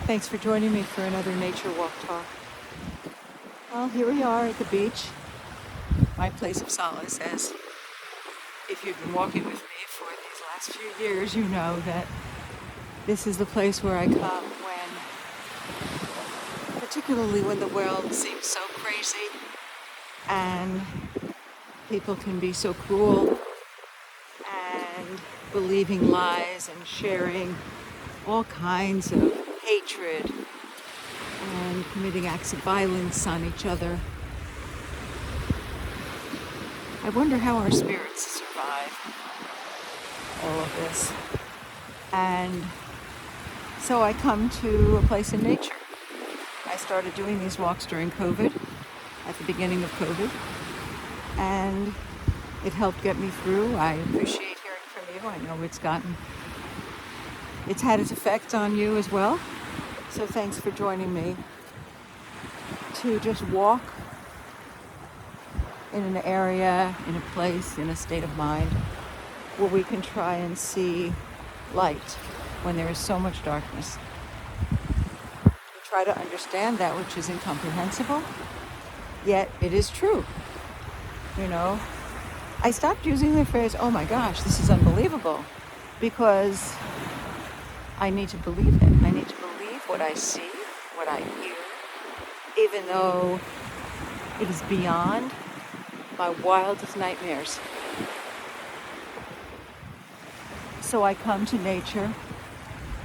Thanks for joining me for another nature walk talk. Well, here we are at the beach, my place of solace. As if you've been walking with me for these last few years, you know that this is the place where I come particularly when the world seems so crazy and people can be so cruel and believing lies and sharing all kinds of hatred and committing acts of violence on each other. I wonder how our spirits survive all of this. And so I come to a place in nature. I started doing these walks during COVID, at the beginning of COVID, and it helped get me through. I appreciate hearing from you. I know it's had its effect on you as well. So thanks for joining me to just walk in an area, in a place, in a state of mind where we can try and see light when there is so much darkness. We try to understand that which is incomprehensible, yet it is true. You know, I stopped using the phrase, oh my gosh, this is unbelievable, because I need to believe it. I need to believe what I see, what I hear, even though it is beyond my wildest nightmares. So I come to nature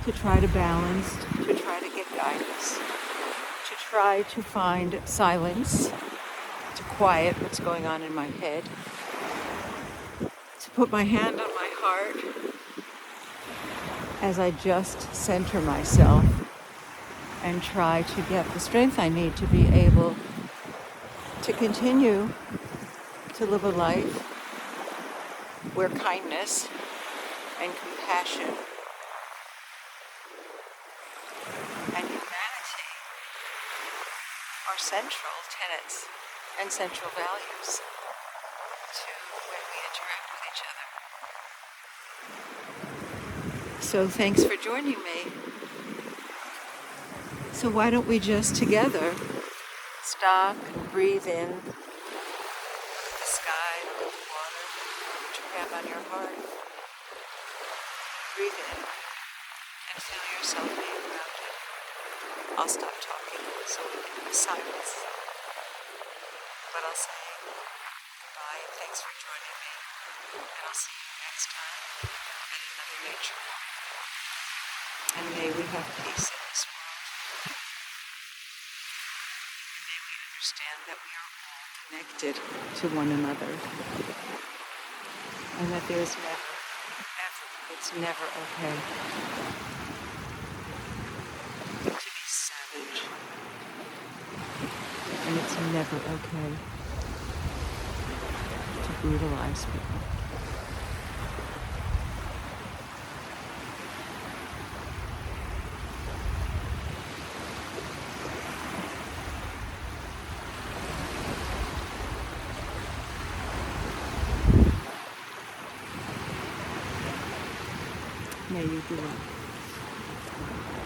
to try to balance, to try to get guidance, to try to find silence, to quiet what's going on in my head, to put my hand on my heart as I just center myself and try to get the strength I need to be able to continue to live a life where kindness and compassion and humanity are central tenets and central values to when we interact with each other. So thanks for joining me. So why don't we just together stop and breathe in the sky, the water, put your hand on your heart. Breathe in and feel yourself being grounded. I'll stop talking so we can have silence. But I'll say goodbye and thanks for joining me. And I'll see you next time at another nature walk. And may we have peace in this world. May we understand that we are all connected to one another. And that there is it's never okay to be savage. And it's never okay to brutalize people. May you do well.